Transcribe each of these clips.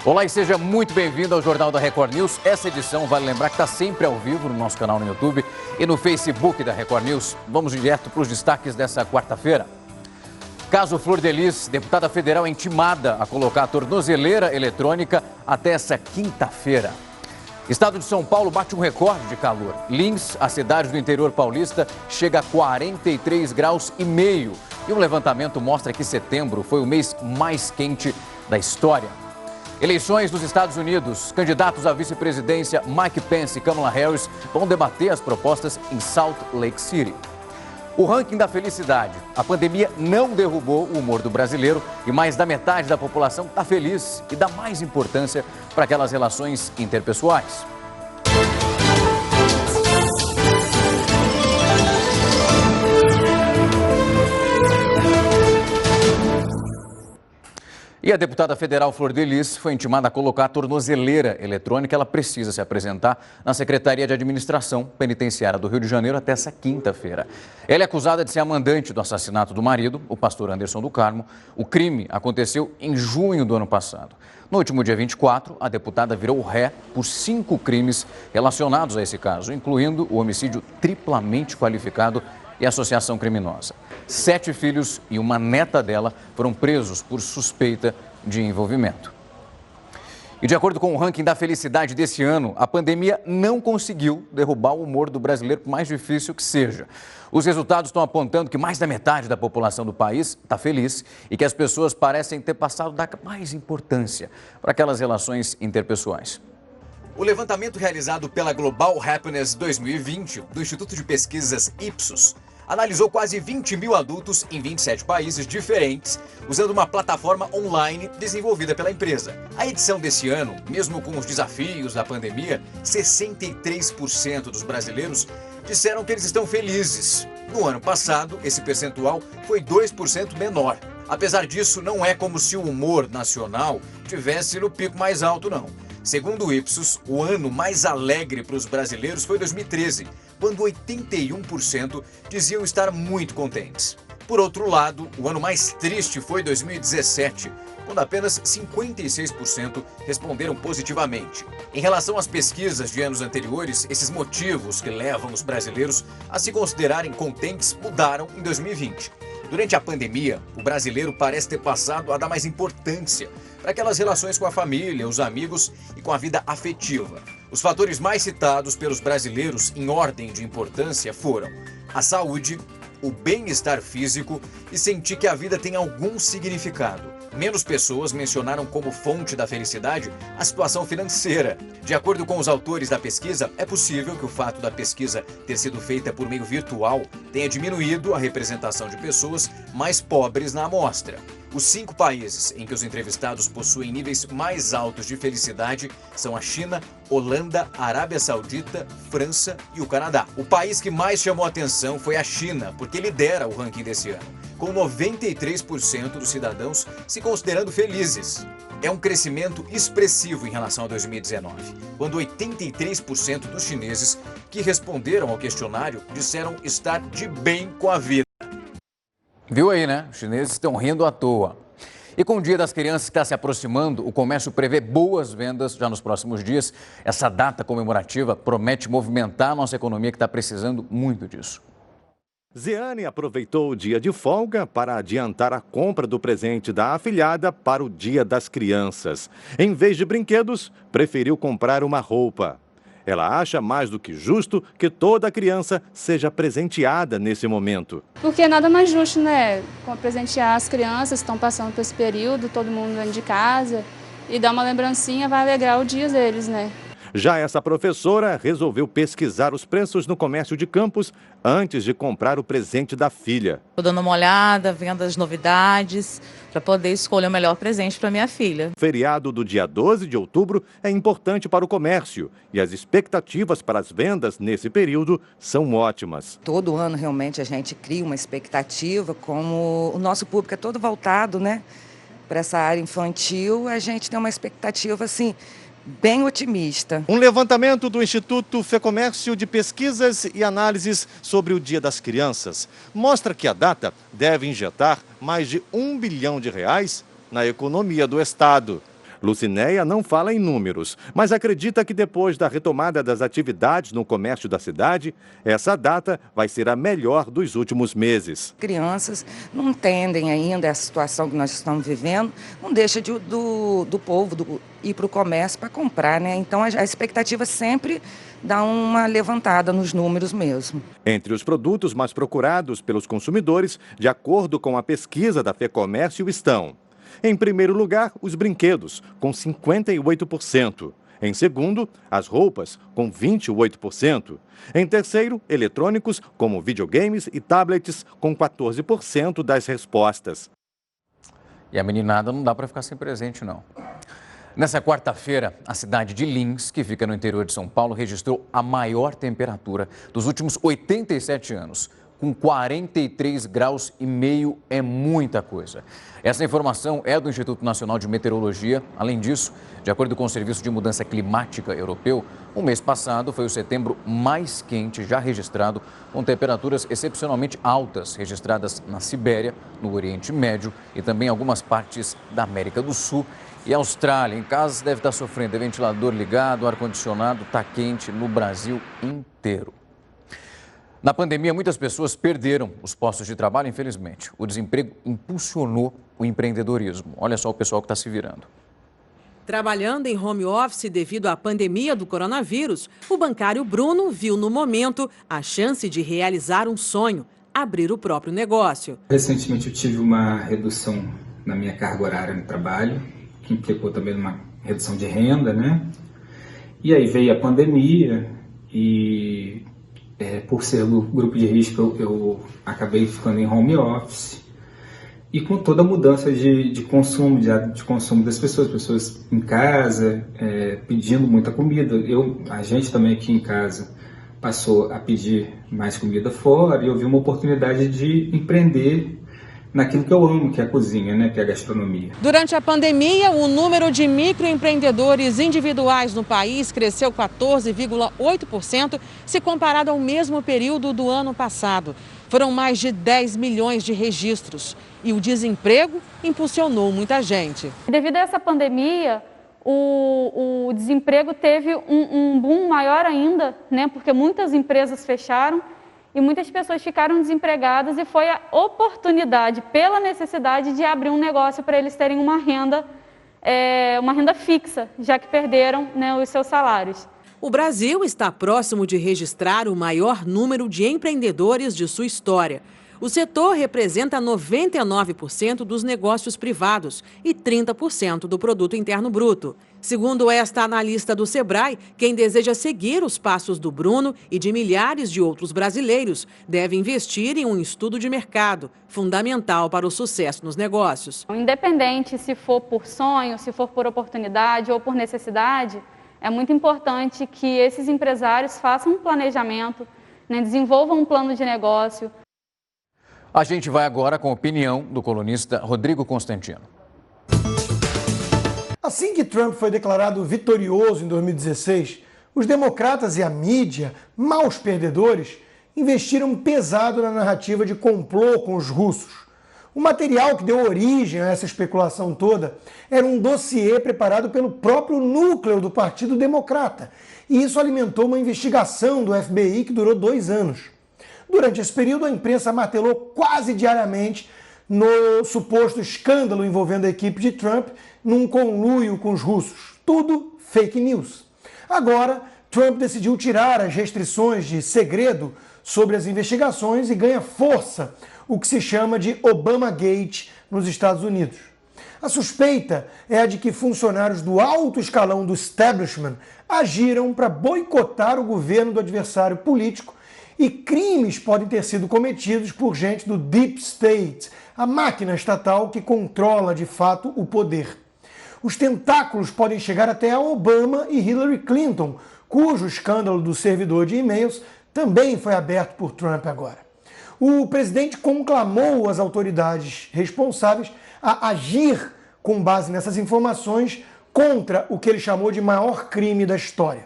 Olá e seja muito bem-vindo ao Jornal da Record News. Essa edição, vale lembrar que está sempre ao vivo no nosso canal no YouTube e no Facebook da Record News. Vamos direto para os destaques dessa quarta-feira. Caso Flor de Lis, deputada federal é intimada a colocar a tornozeleira eletrônica até essa quinta-feira. Estado de São Paulo bate um recorde de calor. Lins, a cidade do interior paulista, chega a 43,5 graus. E um levantamento mostra que setembro foi o mês mais quente da história. Eleições nos Estados Unidos. Candidatos à vice-presidência Mike Pence e Kamala Harris vão debater as propostas em Salt Lake City. O ranking da felicidade. A pandemia não derrubou o humor do brasileiro e mais da metade da população está feliz e dá mais importância para aquelas relações interpessoais. E a deputada federal Flor de Lis foi intimada a colocar a tornozeleira eletrônica. Ela precisa se apresentar na Secretaria de Administração Penitenciária do Rio de Janeiro até essa quinta-feira. Ela é acusada de ser a mandante do assassinato do marido, o pastor Anderson do Carmo. O crime aconteceu em junho do ano passado. No último dia 24, a deputada virou ré por 5 crimes relacionados a esse caso, incluindo o homicídio triplamente qualificado e associação criminosa. 7 filhos e uma neta dela foram presos por suspeita de envolvimento. E de acordo com o ranking da felicidade desse ano, a pandemia não conseguiu derrubar o humor do brasileiro, por mais difícil que seja. Os resultados estão apontando que mais da metade da população do país está feliz e que as pessoas parecem ter passado a dar mais importância para aquelas relações interpessoais. O levantamento realizado pela Global Happiness 2020, do Instituto de Pesquisas Ipsos, analisou quase 20 mil adultos em 27 países diferentes, usando uma plataforma online desenvolvida pela empresa. A edição desse ano, mesmo com os desafios da pandemia, 63% dos brasileiros disseram que eles estão felizes. No ano passado, esse percentual foi 2% menor. Apesar disso, não é como se o humor nacional tivesse no pico mais alto, não. Segundo o Ipsos, o ano mais alegre para os brasileiros foi 2013, quando 81% diziam estar muito contentes. Por outro lado, o ano mais triste foi 2017, quando apenas 56% responderam positivamente. Em relação às pesquisas de anos anteriores, esses motivos que levam os brasileiros a se considerarem contentes mudaram em 2020. Durante a pandemia, o brasileiro parece ter passado a dar mais importância para aquelas relações com a família, os amigos e com a vida afetiva. Os fatores mais citados pelos brasileiros em ordem de importância foram a saúde, o bem-estar físico e sentir que a vida tem algum significado. Menos pessoas mencionaram como fonte da felicidade a situação financeira. De acordo com os autores da pesquisa, é possível que o fato da pesquisa ter sido feita por meio virtual tenha diminuído a representação de pessoas mais pobres na amostra. Os 5 países em que os entrevistados possuem níveis mais altos de felicidade são a China, Holanda, Arábia Saudita, França e o Canadá. O país que mais chamou a atenção foi a China, porque lidera o ranking desse ano, com 93% dos cidadãos se considerando felizes. É um crescimento expressivo em relação a 2019, quando 83% dos chineses que responderam ao questionário disseram estar de bem com a vida. Viu aí, né? Os chineses estão rindo à toa. E com o Dia das Crianças que está se aproximando, o comércio prevê boas vendas já nos próximos dias. Essa data comemorativa promete movimentar a nossa economia, que está precisando muito disso. Zeane aproveitou o dia de folga para adiantar a compra do presente da afilhada para o Dia das Crianças. Em vez de brinquedos, preferiu comprar uma roupa. Ela acha mais do que justo que toda criança seja presenteada nesse momento. Porque é nada mais justo, né? Presentear as crianças que estão passando por esse período, todo mundo dentro de casa, e dar uma lembrancinha vai alegrar o dia deles, né? Já essa professora resolveu pesquisar os preços no comércio de Campos antes de comprar o presente da filha. Estou dando uma olhada, vendo as novidades, para poder escolher o melhor presente para minha filha. O feriado do dia 12 de outubro é importante para o comércio e as expectativas para as vendas nesse período são ótimas. Todo ano realmente a gente cria uma expectativa, como o nosso público é todo voltado, né, para essa área infantil, a gente tem uma expectativa assim bem otimista. Um levantamento do Instituto Fecomércio de Pesquisas e Análises sobre o Dia das Crianças mostra que a data deve injetar mais de R$ 1 bilhão na economia do Estado. Lucinéia não fala em números, mas acredita que depois da retomada das atividades no comércio da cidade, essa data vai ser a melhor dos últimos meses. Crianças não entendem ainda a situação que nós estamos vivendo, não deixa do povo ir para o comércio para comprar, né? Então a expectativa sempre dá uma levantada nos números mesmo. Entre os produtos mais procurados pelos consumidores, de acordo com a pesquisa da FEComércio, estão: em primeiro lugar, os brinquedos, com 58%. Em segundo, as roupas, com 28%. Em terceiro, eletrônicos, como videogames e tablets, com 14% das respostas. E a meninada não dá para ficar sem presente, não. Nessa quarta-feira, a cidade de Lins, que fica no interior de São Paulo, registrou a maior temperatura dos últimos 87 anos. Com 43 graus e meio é muita coisa. Essa informação é do Instituto Nacional de Meteorologia. Além disso, de acordo com o Serviço de Mudança Climática Europeu, o mês passado foi o setembro mais quente já registrado, com temperaturas excepcionalmente altas registradas na Sibéria, no Oriente Médio e também em algumas partes da América do Sul e Austrália. Em casa deve estar sofrendo, é ventilador ligado, ar-condicionado, está quente no Brasil inteiro. Na pandemia, muitas pessoas perderam os postos de trabalho, infelizmente. O desemprego impulsionou o empreendedorismo. Olha só o pessoal que está se virando. Trabalhando em home office devido à pandemia do coronavírus, o bancário Bruno viu no momento a chance de realizar um sonho, abrir o próprio negócio. Recentemente eu tive uma redução na minha carga horária no trabalho, que implicou também uma redução de renda, né? E aí veio a pandemia e... por ser o grupo de risco, eu acabei ficando em home office e com toda a mudança de consumo, de consumo das pessoas em casa, pedindo muita comida. A gente também aqui em casa passou a pedir mais comida fora e eu vi uma oportunidade de empreender naquilo que eu amo, que é a cozinha, né, que é a gastronomia. Durante a pandemia, o número de microempreendedores individuais no país cresceu 14,8% se comparado ao mesmo período do ano passado. Foram mais de 10 milhões de registros e o desemprego impulsionou muita gente. Devido a essa pandemia, o desemprego teve um boom maior ainda, né, porque muitas empresas fecharam. E muitas pessoas ficaram desempregadas e foi a oportunidade, pela necessidade de abrir um negócio para eles terem uma renda fixa, já que perderam, né, os seus salários. O Brasil está próximo de registrar o maior número de empreendedores de sua história. O setor representa 99% dos negócios privados e 30% do produto interno bruto. Segundo esta analista do Sebrae, quem deseja seguir os passos do Bruno e de milhares de outros brasileiros deve investir em um estudo de mercado, fundamental para o sucesso nos negócios. Independente se for por sonho, se for por oportunidade ou por necessidade, é muito importante que esses empresários façam um planejamento, né, desenvolvam um plano de negócio. A gente vai agora com a opinião do colunista Rodrigo Constantino. Assim que Trump foi declarado vitorioso em 2016, os democratas e a mídia, maus perdedores, investiram pesado na narrativa de complô com os russos. O material que deu origem a essa especulação toda era um dossiê preparado pelo próprio núcleo do Partido Democrata, e isso alimentou uma investigação do FBI que durou 2 anos. Durante esse período, a imprensa martelou quase diariamente no suposto escândalo envolvendo a equipe de Trump num conluio com os russos. Tudo fake news. Agora, Trump decidiu tirar as restrições de segredo sobre as investigações e ganha força o que se chama de Obamagate nos Estados Unidos. A suspeita é a de que funcionários do alto escalão do establishment agiram para boicotar o governo do adversário político e crimes podem ter sido cometidos por gente do Deep State, a máquina estatal que controla de fato o poder. Os tentáculos podem chegar até a Obama e Hillary Clinton, cujo escândalo do servidor de e-mails também foi aberto por Trump agora. O presidente conclamou as autoridades responsáveis a agir com base nessas informações contra o que ele chamou de maior crime da história.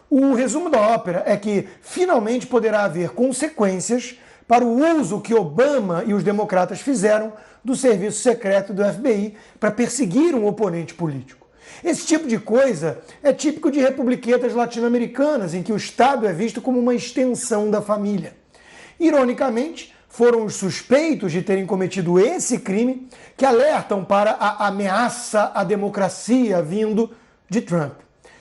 O resumo da ópera é que finalmente poderá haver consequências para o uso que Obama e os democratas fizeram do serviço secreto do FBI para perseguir um oponente político. Esse tipo de coisa é típico de republiquetas latino-americanas, em que o Estado é visto como uma extensão da família. Ironicamente, foram os suspeitos de terem cometido esse crime que alertam para a ameaça à democracia vindo de Trump.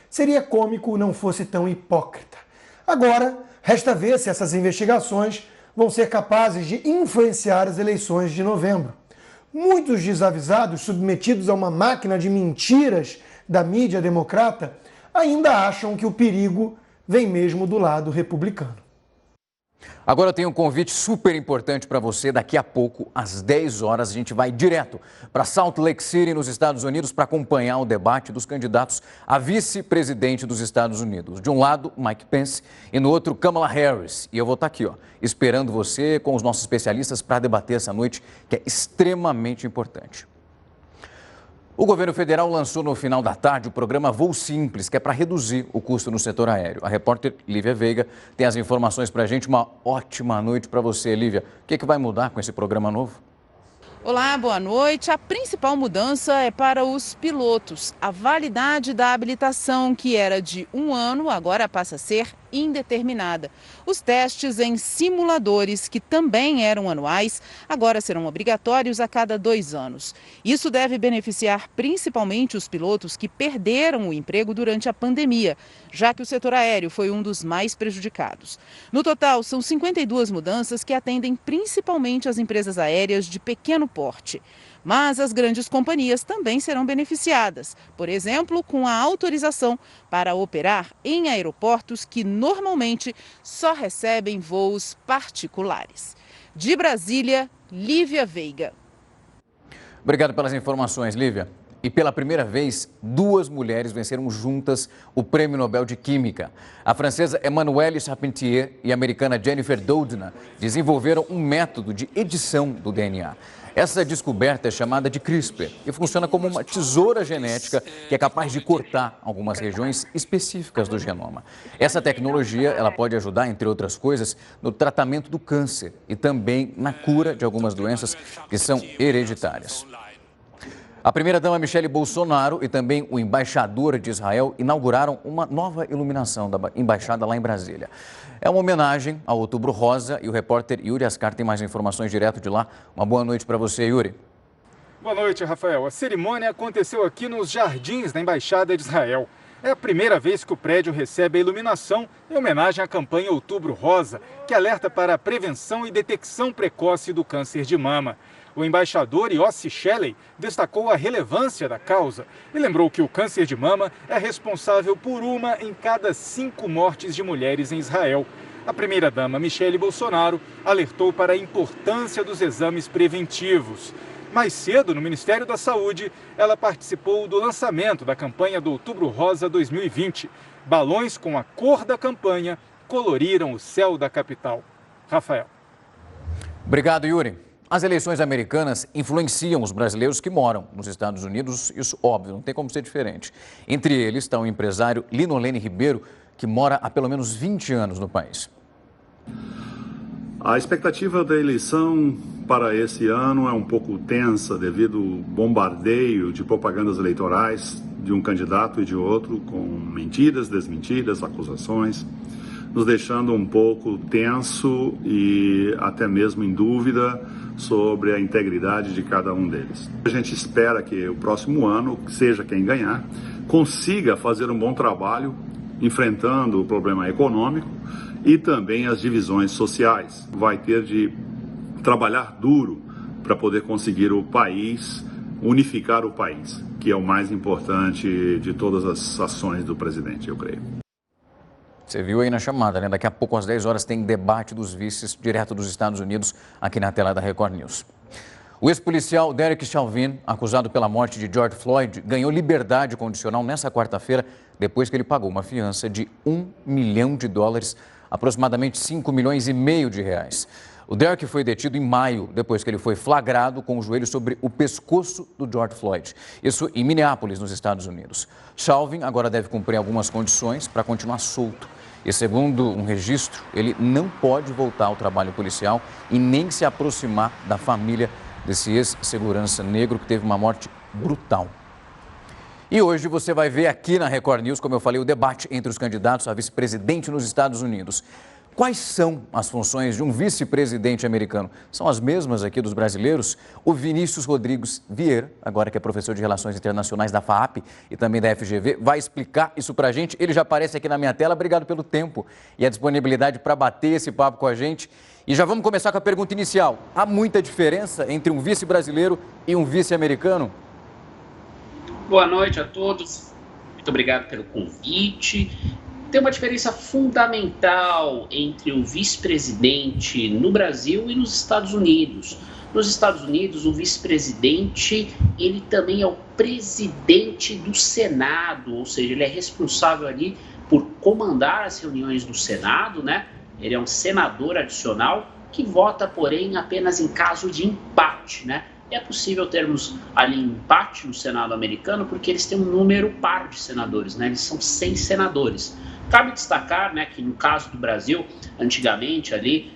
Seria cômico não fosse tão hipócrita. Agora, resta ver se essas investigações vão ser capazes de influenciar as eleições de novembro. Muitos desavisados, submetidos a uma máquina de mentiras da mídia democrata, ainda acham que o perigo vem mesmo do lado republicano. Agora eu tenho um convite super importante para você. Daqui a pouco, às 10 horas, a gente vai direto para Salt Lake City, nos Estados Unidos, para acompanhar o debate dos candidatos a vice-presidente dos Estados Unidos. De um lado, Mike Pence, e no outro, Kamala Harris. E eu vou estar aqui, esperando você com os nossos especialistas para debater essa noite, que é extremamente importante. O governo federal lançou no final da tarde o programa Voo Simples, que é para reduzir o custo no setor aéreo. A repórter Lívia Veiga tem as informações para a gente. Uma ótima noite para você, Lívia. O que vai mudar com esse programa novo? Olá, boa noite. A principal mudança é para os pilotos. A validade da habilitação, que era de 1 ano, agora passa a ser indeterminada. Os testes em simuladores, que também eram anuais, agora serão obrigatórios a cada 2 anos. Isso deve beneficiar principalmente os pilotos que perderam o emprego durante a pandemia, já que o setor aéreo foi um dos mais prejudicados. No total, são 52 mudanças que atendem principalmente as empresas aéreas de pequeno porte. Mas as grandes companhias também serão beneficiadas, por exemplo, com a autorização para operar em aeroportos que normalmente só recebem voos particulares. De Brasília, Lívia Veiga. Obrigado pelas informações, Lívia. E pela primeira vez, 2 mulheres venceram juntas o Prêmio Nobel de Química. A francesa Emmanuelle Charpentier e a americana Jennifer Doudna desenvolveram um método de edição do DNA. Essa descoberta é chamada de CRISPR e funciona como uma tesoura genética que é capaz de cortar algumas regiões específicas do genoma. Essa tecnologia ela pode ajudar, entre outras coisas, no tratamento do câncer e também na cura de algumas doenças que são hereditárias. A primeira-dama Michele Bolsonaro e também o embaixador de Israel inauguraram uma nova iluminação da embaixada lá em Brasília. É uma homenagem ao Outubro Rosa e o repórter Yuri Ascar tem mais informações direto de lá. Uma boa noite para você, Yuri. Boa noite, Rafael. A cerimônia aconteceu aqui nos jardins da Embaixada de Israel. É a primeira vez que o prédio recebe a iluminação em homenagem à campanha Outubro Rosa, que alerta para a prevenção e detecção precoce do câncer de mama. O embaixador Yossi Shelley destacou a relevância da causa e lembrou que o câncer de mama é responsável por 1 em cada 5 mortes de mulheres em Israel. A primeira-dama Michele Bolsonaro alertou para a importância dos exames preventivos. Mais cedo, no Ministério da Saúde, ela participou do lançamento da campanha do Outubro Rosa 2020. Balões com a cor da campanha coloriram o céu da capital. Rafael. Obrigado, Yuri. As eleições americanas influenciam os brasileiros que moram nos Estados Unidos, isso óbvio, não tem como ser diferente. Entre eles está o empresário Linolene Ribeiro, que mora há pelo menos 20 anos no país. A expectativa da eleição para esse ano é um pouco tensa devido ao bombardeio de propagandas eleitorais de um candidato e de outro, com mentiras, desmentiras, acusações, nos deixando um pouco tenso e até mesmo em dúvida sobre a integridade de cada um deles. A gente espera que o próximo ano, seja quem ganhar, consiga fazer um bom trabalho enfrentando o problema econômico e também as divisões sociais. Vai ter de trabalhar duro para poder conseguir o país, unificar o país, que é o mais importante de todas as ações do presidente, eu creio. Você viu aí na chamada, né? Daqui a pouco, às 10 horas, tem debate dos vices direto dos Estados Unidos, aqui na tela da Record News. O ex-policial Derek Chauvin, acusado pela morte de George Floyd, ganhou liberdade condicional nessa quarta-feira, depois que ele pagou uma fiança de $1 milhão, aproximadamente 5,5 milhões de reais. O Derek foi detido em maio, depois que ele foi flagrado com o joelho sobre o pescoço do George Floyd. Isso em Minneapolis, nos Estados Unidos. Chauvin agora deve cumprir algumas condições para continuar solto. E segundo um registro, ele não pode voltar ao trabalho policial e nem se aproximar da família desse ex-segurança negro que teve uma morte brutal. E hoje você vai ver aqui na Record News, como eu falei, o debate entre os candidatos a vice-presidente nos Estados Unidos. Quais são as funções de um vice-presidente americano? São as mesmas aqui dos brasileiros? O Vinícius Rodrigues Vieira, agora que é professor de Relações Internacionais da FAAP e também da FGV, vai explicar isso pra gente. Ele já aparece aqui na minha tela. Obrigado pelo tempo e a disponibilidade para bater esse papo com a gente. E já vamos começar com a pergunta inicial. Há muita diferença entre um vice-brasileiro e um vice-americano? Boa noite a todos. Muito obrigado pelo convite. Tem uma diferença fundamental entre o vice-presidente no Brasil e nos Estados Unidos. Nos Estados Unidos, o vice-presidente, ele também é o presidente do Senado, ou seja, ele é responsável ali por comandar as reuniões do Senado, né? Ele é um senador adicional que vota, porém, apenas em caso de empate, né? É possível termos ali empate no Senado americano porque eles têm um número par de senadores, né? Eles são 100 senadores. Cabe destacar, né, que no caso do Brasil, antigamente ali,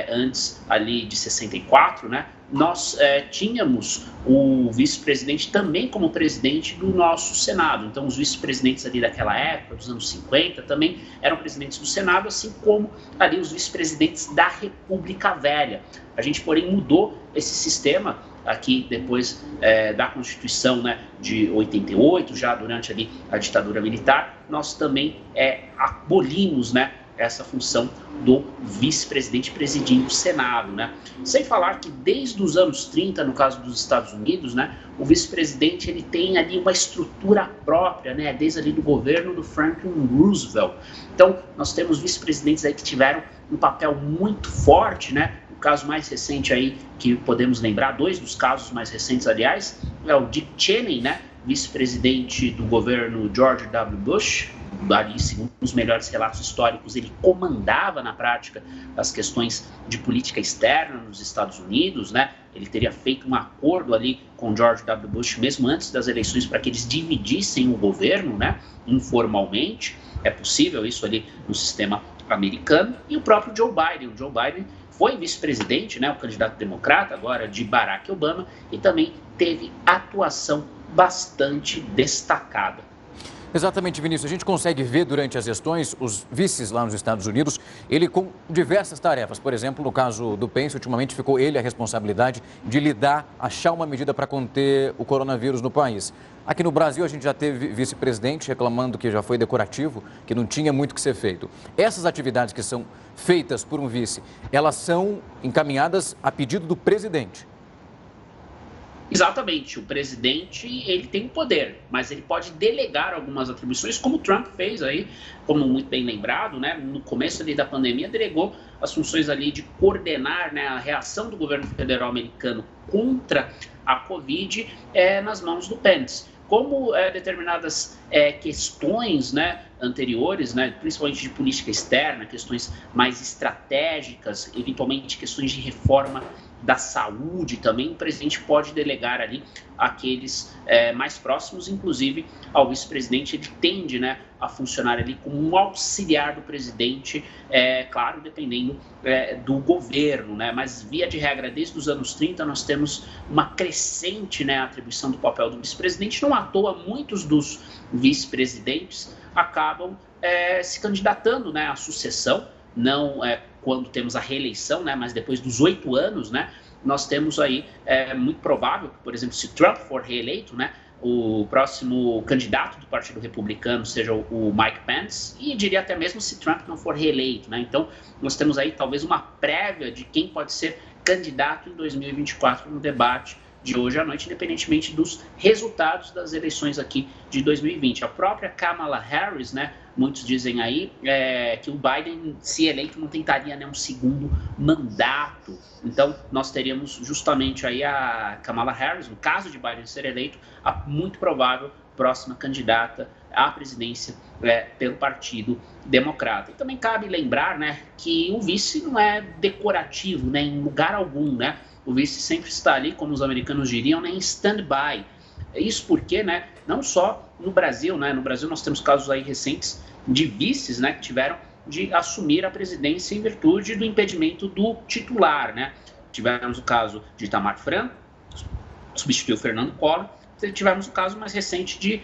antes ali de 64, né, nós tínhamos o vice-presidente também como presidente do nosso Senado. Então, os vice-presidentes ali daquela época, dos anos 50, também eram presidentes do Senado, assim como ali os vice-presidentes da República Velha. A gente, porém, mudou esse sistema aqui depois da Constituição, né, de 88, já durante ali a ditadura militar, nós também abolimos, né, essa função do vice-presidente presidindo o Senado, né? Sem falar que desde os anos 30, no caso dos Estados Unidos, né, o vice-presidente ele tem ali uma estrutura própria, né, desde ali do governo do Franklin Roosevelt. Então, nós temos vice-presidentes aí que tiveram um papel muito forte, né? O caso mais recente aí que podemos lembrar, dois dos casos mais recentes, aliás, é o Dick Cheney, né, vice-presidente do governo George W. Bush. Ali, segundo os melhores relatos históricos, ele comandava na prática as questões de política externa nos Estados Unidos, né? Ele teria feito um acordo ali com George W. Bush mesmo antes das eleições para que eles dividissem o governo, né? Informalmente. É possível isso ali no sistema americano. E o próprio Joe Biden. O Joe Biden foi vice-presidente, né? O candidato democrata agora de Barack Obama, e também teve atuação bastante destacada. Exatamente, Vinícius. A gente consegue ver durante as gestões, os vices lá nos Estados Unidos, ele com diversas tarefas. Por exemplo, no caso do Pence, ultimamente ficou ele a responsabilidade de achar uma medida para conter o coronavírus no país. Aqui no Brasil, a gente já teve vice-presidente reclamando que já foi decorativo, que não tinha muito o que ser feito. Essas atividades que são feitas por um vice, elas são encaminhadas a pedido do presidente. Exatamente, o presidente ele tem o poder, mas ele pode delegar algumas atribuições, como o Trump fez aí, como muito bem lembrado, né, no começo ali da pandemia, delegou as funções ali de coordenar, né, a reação do governo federal americano contra a Covid nas mãos do Pence. Como determinadas questões, né, anteriores, né, principalmente de política externa, questões mais estratégicas, eventualmente questões de reforma da saúde também, o presidente pode delegar ali aqueles mais próximos, inclusive ao vice-presidente. Ele tende, né, a funcionar ali como um auxiliar do presidente, claro, dependendo do governo, né, mas via de regra, desde os anos 30, nós temos uma crescente, né, atribuição do papel do vice-presidente. Não à toa, muitos dos vice-presidentes acabam se candidatando, né, à sucessão, não quando temos a reeleição, né, mas depois dos 8 anos, né, nós temos aí, muito provável, por exemplo, se Trump for reeleito, né, o próximo candidato do Partido Republicano seja o Mike Pence, e diria até mesmo se Trump não for reeleito, né, então nós temos aí talvez uma prévia de quem pode ser candidato em 2024 no debate de hoje à noite, independentemente dos resultados das eleições aqui de 2020. A própria Kamala Harris, né, muitos dizem aí que o Biden, se eleito, não tentaria, né, um segundo mandato. Então, nós teríamos justamente aí a Kamala Harris, no caso de Biden ser eleito, a muito provável próxima candidata à presidência pelo Partido Democrata. E também cabe lembrar, né, que o vice não é decorativo, né, em lugar algum, né? O vice sempre está ali, como os americanos diriam, né, em stand-by. Isso porque, né, não só no Brasil, né, no Brasil nós temos casos aí recentes de vices, né, que tiveram de assumir a presidência em virtude do impedimento do titular, né. Tivemos o caso de Itamar Franco, substituiu Fernando Collor, tivemos o caso mais recente de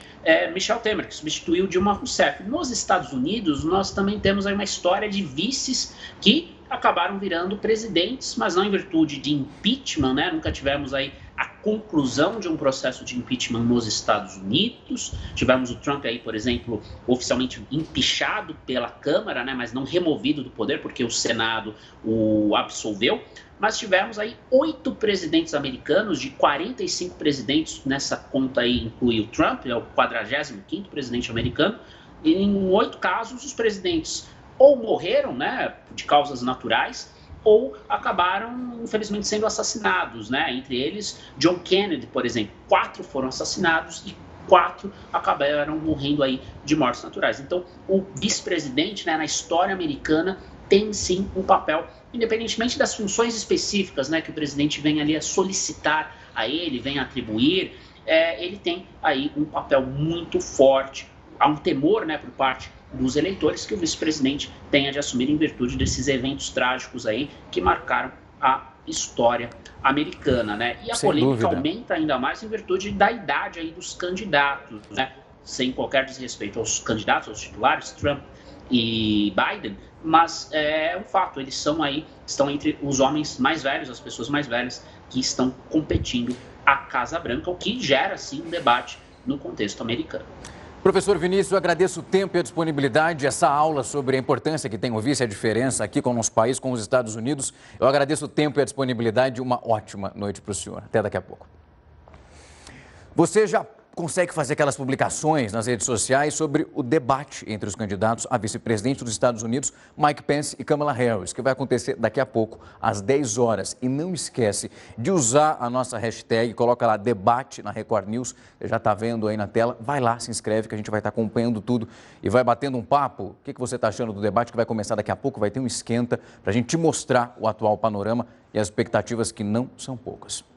Michel Temer, que substituiu Dilma Rousseff. Nos Estados Unidos, nós também temos aí uma história de vices que acabaram virando presidentes, mas não em virtude de impeachment, né? Nunca tivemos aí a conclusão de um processo de impeachment nos Estados Unidos. Tivemos o Trump aí, por exemplo, oficialmente impeachado pela Câmara, né? Mas não removido do poder, porque o Senado o absolveu. Mas tivemos aí 8 presidentes americanos, de 45 presidentes, nessa conta aí inclui o Trump, é o 45º presidente americano, e em 8 casos os presidentes ou morreram, né, de causas naturais, ou acabaram, infelizmente, sendo assassinados, né? Entre eles, John Kennedy, por exemplo, 4 foram assassinados e 4 acabaram morrendo aí de mortes naturais. Então, o vice-presidente, né, na história americana, tem sim um papel, independentemente das funções específicas, né, que o presidente vem ali a solicitar a ele, vem a atribuir, ele tem aí um papel muito forte. Há um temor, né, por parte dos eleitores que o vice-presidente tenha de assumir em virtude desses eventos trágicos aí que marcaram a história americana, né? E a polêmica aumenta ainda mais em virtude da idade aí dos candidatos, né? Sem qualquer desrespeito aos candidatos, aos titulares, Trump e Biden, mas é um fato, eles estão entre os homens mais velhos, as pessoas mais velhas que estão competindo à Casa Branca, o que gera, sim, um debate no contexto americano. Professor Vinícius, eu agradeço o tempo e a disponibilidade, essa aula sobre a importância que tem o vice, a diferença aqui com o nosso país, com os Estados Unidos. Eu agradeço o tempo e a disponibilidade. Uma ótima noite para o senhor. Até daqui a pouco. Você já consegue fazer aquelas publicações nas redes sociais sobre o debate entre os candidatos a vice-presidente dos Estados Unidos, Mike Pence e Kamala Harris, que vai acontecer daqui a pouco, às 10 horas. E não esquece de usar a nossa hashtag, coloca lá debate na Record News, você já está vendo aí na tela, vai lá, se inscreve que a gente vai estar acompanhando tudo e vai batendo um papo. O que você está achando do debate que vai começar daqui a pouco? Vai ter um esquenta para a gente te mostrar o atual panorama e as expectativas que não são poucas.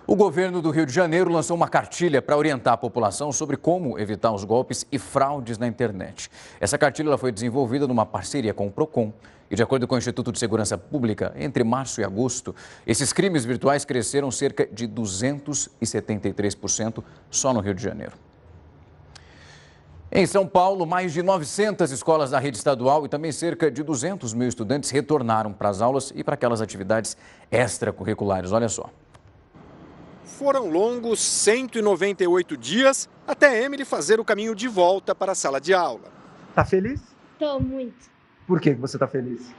O governo do Rio de Janeiro lançou uma cartilha para orientar a população sobre como evitar os golpes e fraudes na internet. Essa cartilha foi desenvolvida numa parceria com o Procon e, de acordo com o Instituto de Segurança Pública, entre março e agosto, esses crimes virtuais cresceram cerca de 273% só no Rio de Janeiro. Em São Paulo, mais de 900 escolas da rede estadual e também cerca de 200 mil estudantes retornaram para as aulas e para aquelas atividades extracurriculares. Olha só. Foram longos 198 dias até Emily fazer o caminho de volta para a sala de aula. Tá feliz? Tô muito. Por que você tá feliz?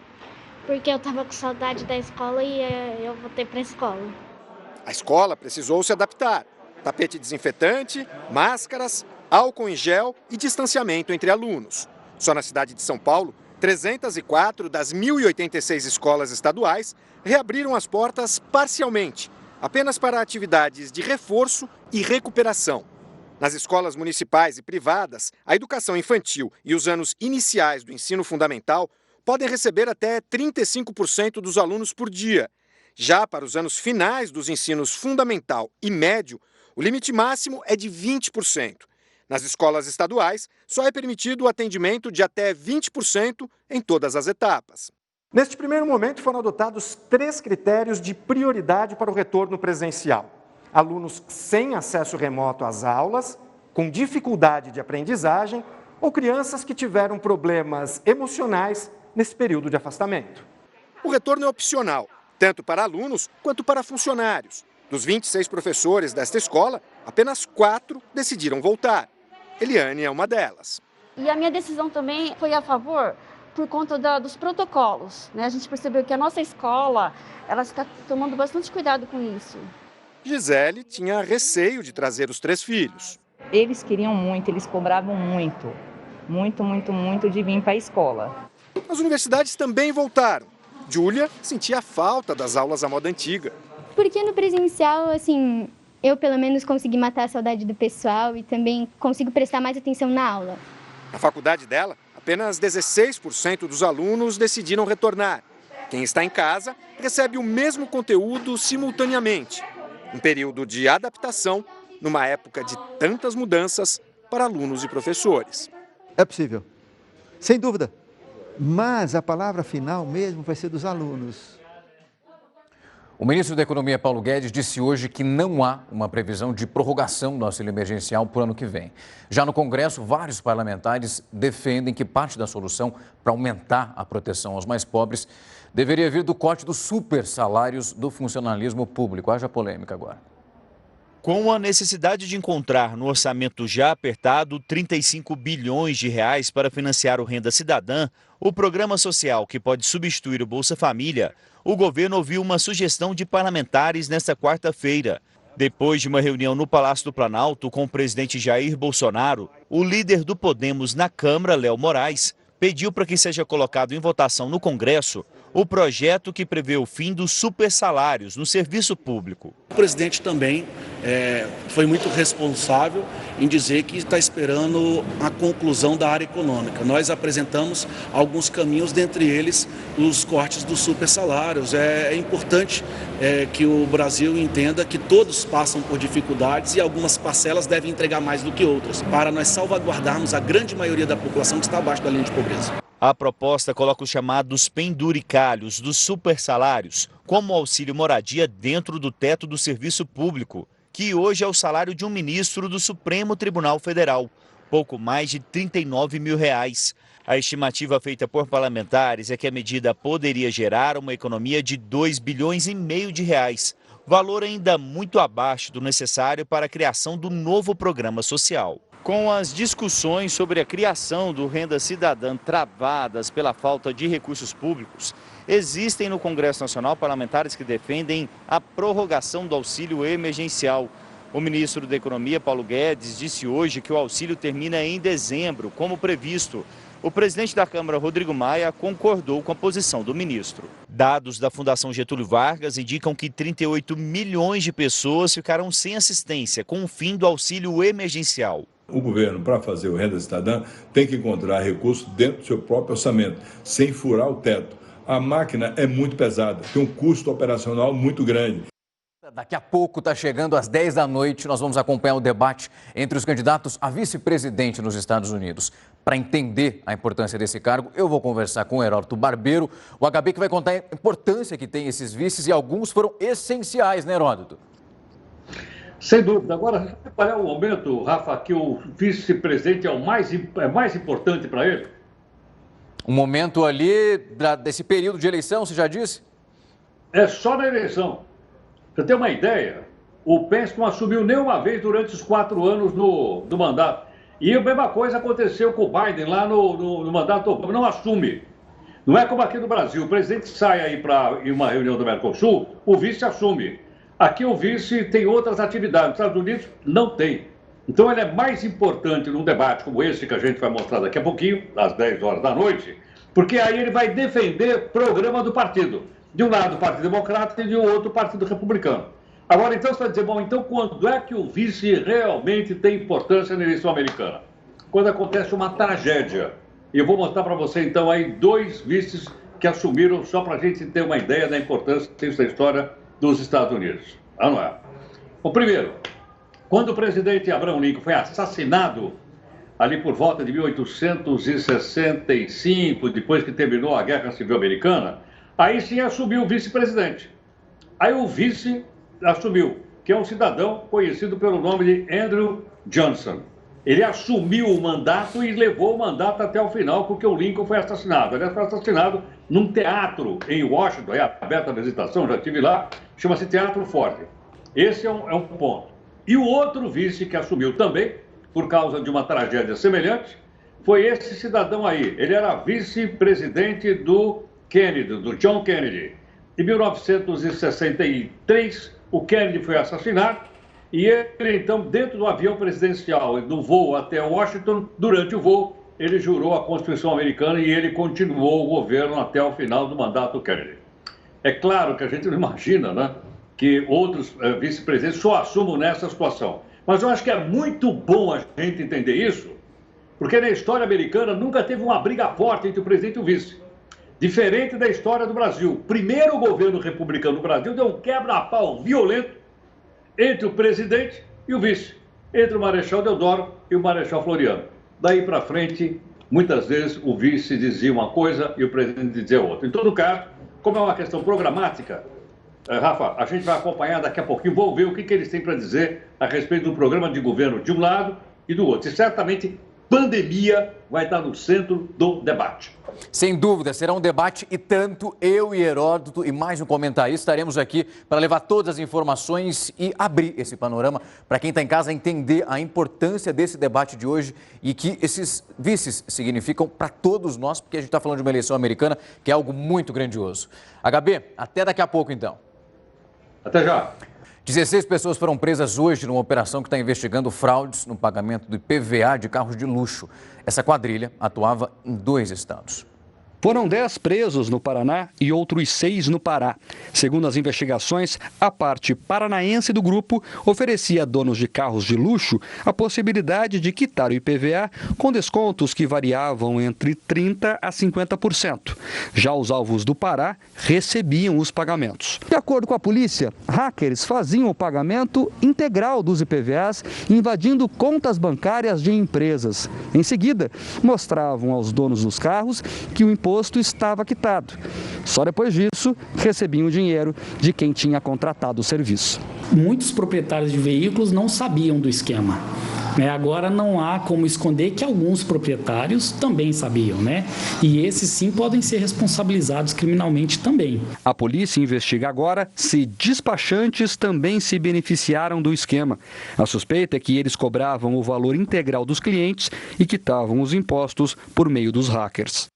Porque eu tava com saudade da escola e eu voltei para a escola. A escola precisou se adaptar. Tapete desinfetante, máscaras, álcool em gel e distanciamento entre alunos. Só na cidade de São Paulo, 304 das 1.086 escolas estaduais reabriram as portas parcialmente, apenas para atividades de reforço e recuperação. Nas escolas municipais e privadas, a educação infantil e os anos iniciais do ensino fundamental podem receber até 35% dos alunos por dia. Já para os anos finais dos ensinos fundamental e médio, o limite máximo é de 20%. Nas escolas estaduais, só é permitido o atendimento de até 20% em todas as etapas. Neste primeiro momento foram adotados 3 critérios de prioridade para o retorno presencial. Alunos sem acesso remoto às aulas, com dificuldade de aprendizagem ou crianças que tiveram problemas emocionais nesse período de afastamento. O retorno é opcional, tanto para alunos quanto para funcionários. Dos 26 professores desta escola, apenas 4 decidiram voltar. Eliane é uma delas. E a minha decisão também foi a favor por conta dos protocolos, né? A gente percebeu que a nossa escola, ela está tomando bastante cuidado com isso. Gisele tinha receio de trazer os 3 filhos. Eles queriam muito, eles cobravam muito de vir para a escola. As universidades também voltaram. Júlia sentia falta das aulas à moda antiga. Porque no presencial, assim, eu pelo menos consegui matar a saudade do pessoal e também consigo prestar mais atenção na aula. Na faculdade dela, apenas 16% dos alunos decidiram retornar. Quem está em casa recebe o mesmo conteúdo simultaneamente. Um período de adaptação numa época de tantas mudanças para alunos e professores. É possível, sem dúvida. Mas a palavra final mesmo vai ser dos alunos. O ministro da Economia, Paulo Guedes, disse hoje que não há uma previsão de prorrogação do auxílio emergencial para o ano que vem. Já no Congresso, vários parlamentares defendem que parte da solução para aumentar a proteção aos mais pobres deveria vir do corte dos super salários do funcionalismo público. Haja polêmica agora. Com a necessidade de encontrar no orçamento já apertado 35 bilhões de reais para financiar o Renda Cidadã, o programa social que pode substituir o Bolsa Família, o governo ouviu uma sugestão de parlamentares nesta quarta-feira. Depois de uma reunião no Palácio do Planalto com o presidente Jair Bolsonaro, o líder do Podemos na Câmara, Léo Moraes, pediu para que seja colocado em votação no Congresso o projeto que prevê o fim dos supersalários no serviço público. O presidente também foi muito responsável em dizer que está esperando a conclusão da área econômica. Nós apresentamos alguns caminhos, dentre eles os cortes dos supersalários. É importante que o Brasil entenda que todos passam por dificuldades e algumas parcelas devem entregar mais do que outras, para nós salvaguardarmos a grande maioria da população que está abaixo da linha de pobreza. A proposta coloca os chamados penduricalhos dos supersalários, como o auxílio moradia dentro do teto do serviço público, que hoje é o salário de um ministro do Supremo Tribunal Federal, pouco mais de R$ 39 mil. A estimativa feita por parlamentares é que a medida poderia gerar uma economia de 2 bilhões e meio de reais, valor ainda muito abaixo do necessário para a criação do novo programa social. Com as discussões sobre a criação do Renda Cidadã travadas pela falta de recursos públicos, existem no Congresso Nacional parlamentares que defendem a prorrogação do auxílio emergencial. O ministro da Economia, Paulo Guedes, disse hoje que o auxílio termina em dezembro, como previsto. O presidente da Câmara, Rodrigo Maia, concordou com a posição do ministro. Dados da Fundação Getúlio Vargas indicam que 38 milhões de pessoas ficaram sem assistência com o fim do auxílio emergencial. O governo, para fazer o Renda Cidadã, tem que encontrar recursos dentro do seu próprio orçamento, sem furar o teto. A máquina é muito pesada, tem um custo operacional muito grande. Daqui a pouco está chegando às 10 da noite, nós vamos acompanhar o debate entre os candidatos a vice-presidente nos Estados Unidos. Para entender a importância desse cargo, eu vou conversar com o Heródoto Barbeiro, o HB que vai contar a importância que tem esses vices e alguns foram essenciais, né, Heródoto? Sem dúvida. Agora, qual é o momento, Rafa, que o vice-presidente é mais importante para ele? Um momento ali desse período de eleição, você já disse? É só na eleição. Pra você ter uma ideia, o Pence não assumiu nenhuma vez durante os 4 anos do mandato. E a mesma coisa aconteceu com o Biden lá no mandato, não assume. Não é como aqui no Brasil, o presidente sai aí para uma reunião do Mercosul, o vice assume. Aqui o vice tem outras atividades, nos Estados Unidos não tem. Então ele é mais importante num debate como esse que a gente vai mostrar daqui a pouquinho, às 10 horas da noite, porque aí ele vai defender programa do partido. De um lado o Partido Democrata e de outro o Partido Republicano. Agora então você vai dizer, bom, então quando é que o vice realmente tem importância na eleição americana? Quando acontece uma tragédia. E eu vou mostrar para você então aí 2 vices que assumiram, só para a gente ter uma ideia da importância da história dos Estados Unidos. Não é? O primeiro, quando o presidente Abraham Lincoln foi assassinado ali por volta de 1865, depois que terminou a Guerra Civil Americana, aí sim assumiu o vice-presidente. Aí o vice assumiu, que é um cidadão conhecido pelo nome de Andrew Johnson. Ele assumiu o mandato e levou o mandato até o final, porque o Lincoln foi assassinado. Ele foi assassinado num teatro em Washington, é aberta a visitação, já estive lá, chama-se Teatro Ford. Esse é um ponto. E o outro vice que assumiu também, por causa de uma tragédia semelhante, foi esse cidadão aí. Ele era vice-presidente do John Kennedy. Em 1963, o Kennedy foi assassinado. E ele, então, dentro do avião presidencial, do voo até Washington, durante o voo, ele jurou a Constituição americana e ele continuou o governo até o final do mandato do Kennedy. É claro que a gente não imagina, né, que outros vice-presidentes só assumam nessa situação. Mas eu acho que é muito bom a gente entender isso, porque na história americana nunca teve uma briga forte entre o presidente e o vice. Diferente da história do Brasil. Primeiro o governo republicano do Brasil deu um quebra-pau violento entre o presidente e o vice, entre o Marechal Deodoro e o Marechal Floriano. Daí para frente, muitas vezes o vice dizia uma coisa e o presidente dizia outra. Em todo caso, como é uma questão programática, Rafa, a gente vai acompanhar daqui a pouquinho, vou ver o que eles têm para dizer a respeito do programa de governo de um lado e do outro. E certamente pandemia vai estar no centro do debate. Sem dúvida, será um debate e tanto. Eu e Heródoto e mais um comentarista estaremos aqui para levar todas as informações e abrir esse panorama para quem está em casa entender a importância desse debate de hoje e que esses vices significam para todos nós, porque a gente está falando de uma eleição americana que é algo muito grandioso. HB, até daqui a pouco então. Até já. 16 pessoas foram presas hoje numa operação que está investigando fraudes no pagamento do IPVA de carros de luxo. Essa quadrilha atuava em 2 estados. Foram 10 presos no Paraná e outros 6 no Pará. Segundo as investigações, a parte paranaense do grupo oferecia a donos de carros de luxo a possibilidade de quitar o IPVA com descontos que variavam entre 30% a 50%. Já os alvos do Pará recebiam os pagamentos. De acordo com a polícia, hackers faziam o pagamento integral dos IPVAs, invadindo contas bancárias de empresas. Em seguida, mostravam aos donos dos carros que o imposto estava quitado. Só depois disso, recebiam o dinheiro de quem tinha contratado o serviço. Muitos proprietários de veículos não sabiam do esquema. Agora não há como esconder que alguns proprietários também sabiam, E esses sim podem ser responsabilizados criminalmente também. A polícia investiga agora se despachantes também se beneficiaram do esquema. A suspeita é que eles cobravam o valor integral dos clientes e quitavam os impostos por meio dos hackers.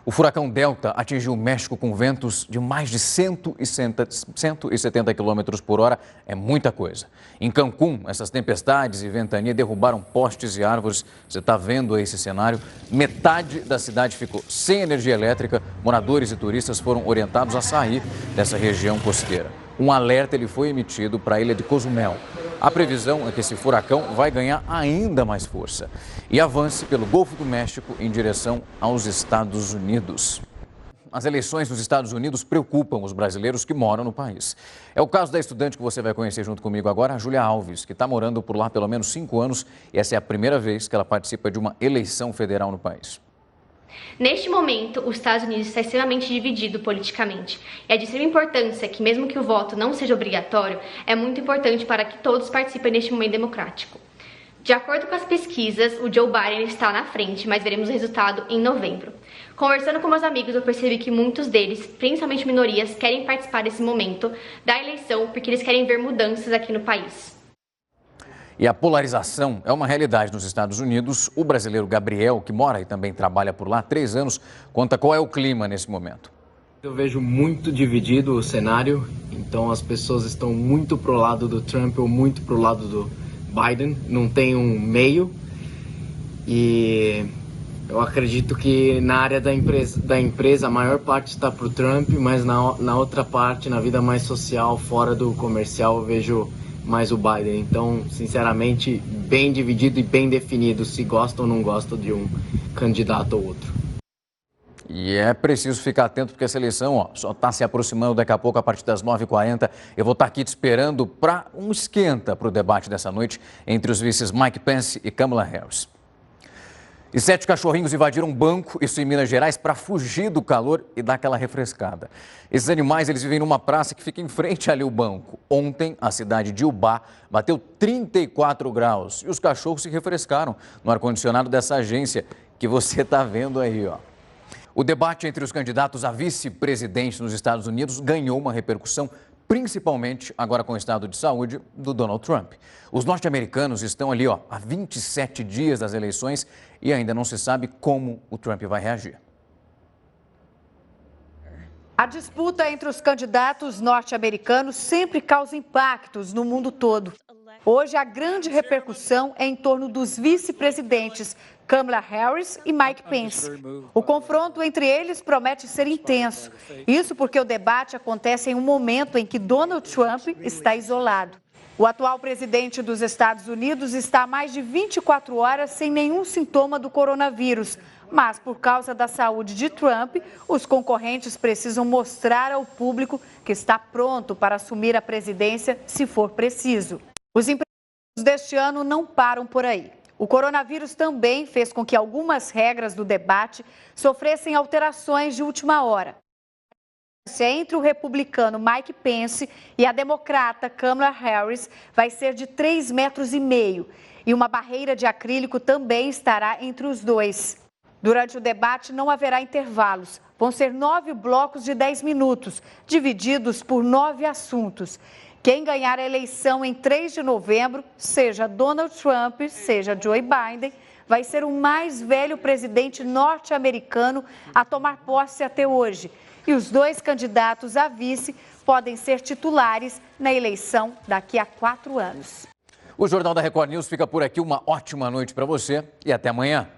O furacão Delta atingiu o México com ventos de mais de 170 km por hora. É muita coisa. Em Cancún, essas tempestades e ventania derrubaram postes e árvores. Você está vendo aí esse cenário? Metade da cidade ficou sem energia elétrica. Moradores e turistas foram orientados a sair dessa região costeira. Um alerta ele foi emitido para a ilha de Cozumel. A previsão é que esse furacão vai ganhar ainda mais força e avance pelo Golfo do México em direção aos Estados Unidos. As eleições nos Estados Unidos preocupam os brasileiros que moram no país. É o caso da estudante que você vai conhecer junto comigo agora, a Júlia Alves, que está morando por lá há pelo menos 5 anos e essa é a primeira vez que ela participa de uma eleição federal no país. Neste momento, os Estados Unidos está extremamente dividido politicamente. E é de extrema importância que, mesmo que o voto não seja obrigatório, é muito importante para que todos participem neste momento democrático. De acordo com as pesquisas, o Joe Biden está na frente, mas veremos o resultado em novembro. Conversando com meus amigos, eu percebi que muitos deles, principalmente minorias, querem participar desse momento da eleição porque eles querem ver mudanças aqui no país. E a polarização é uma realidade nos Estados Unidos. O brasileiro Gabriel, que mora e também trabalha por lá há 3 anos, conta qual é o clima nesse momento. Eu vejo muito dividido o cenário, então as pessoas estão muito pro lado do Trump ou muito pro lado do Biden, não tem um meio. E eu acredito que na área da empresa a maior parte está pro Trump, mas na outra parte, na vida mais social, fora do comercial, eu vejo mais o Biden. Então, sinceramente, bem dividido e bem definido se gosta ou não gosta de um candidato ou outro. E é preciso ficar atento porque essa eleição só está se aproximando daqui a pouco, a partir das 9h40. Eu vou estar aqui te esperando para um esquenta para o debate dessa noite entre os vices Mike Pence e Kamala Harris. E 7 cachorrinhos invadiram um banco, isso em Minas Gerais, para fugir do calor e dar aquela refrescada. Esses animais, eles vivem numa praça que fica em frente ali ao banco. Ontem, a cidade de Ubá bateu 34 graus e os cachorros se refrescaram no ar-condicionado dessa agência que você está vendo aí, O debate entre os candidatos a vice-presidente nos Estados Unidos ganhou uma repercussão, principalmente agora com o estado de saúde do Donald Trump. Os norte-americanos estão ali, há 27 dias das eleições e ainda não se sabe como o Trump vai reagir. A disputa entre os candidatos norte-americanos sempre causa impactos no mundo todo. Hoje, a grande repercussão é em torno dos vice-presidentes Kamala Harris e Mike Pence. O confronto entre eles promete ser intenso. Isso porque o debate acontece em um momento em que Donald Trump está isolado. O atual presidente dos Estados Unidos está há mais de 24 horas sem nenhum sintoma do coronavírus. Mas, por causa da saúde de Trump, os concorrentes precisam mostrar ao público que está pronto para assumir a presidência se for preciso. Os empresários deste ano não param por aí. O coronavírus também fez com que algumas regras do debate sofressem alterações de última hora. Entre o republicano Mike Pence e a democrata Kamala Harris vai ser de 3,5 metros. E uma barreira de acrílico também estará entre os dois. Durante o debate não haverá intervalos. Vão ser 9 blocos de 10 minutos, divididos por 9 assuntos. Quem ganhar a eleição em 3 de novembro, seja Donald Trump, seja Joe Biden, vai ser o mais velho presidente norte-americano a tomar posse até hoje. E os 2 candidatos a vice podem ser titulares na eleição daqui a 4 anos. O Jornal da Record News fica por aqui. Uma ótima noite para você e até amanhã.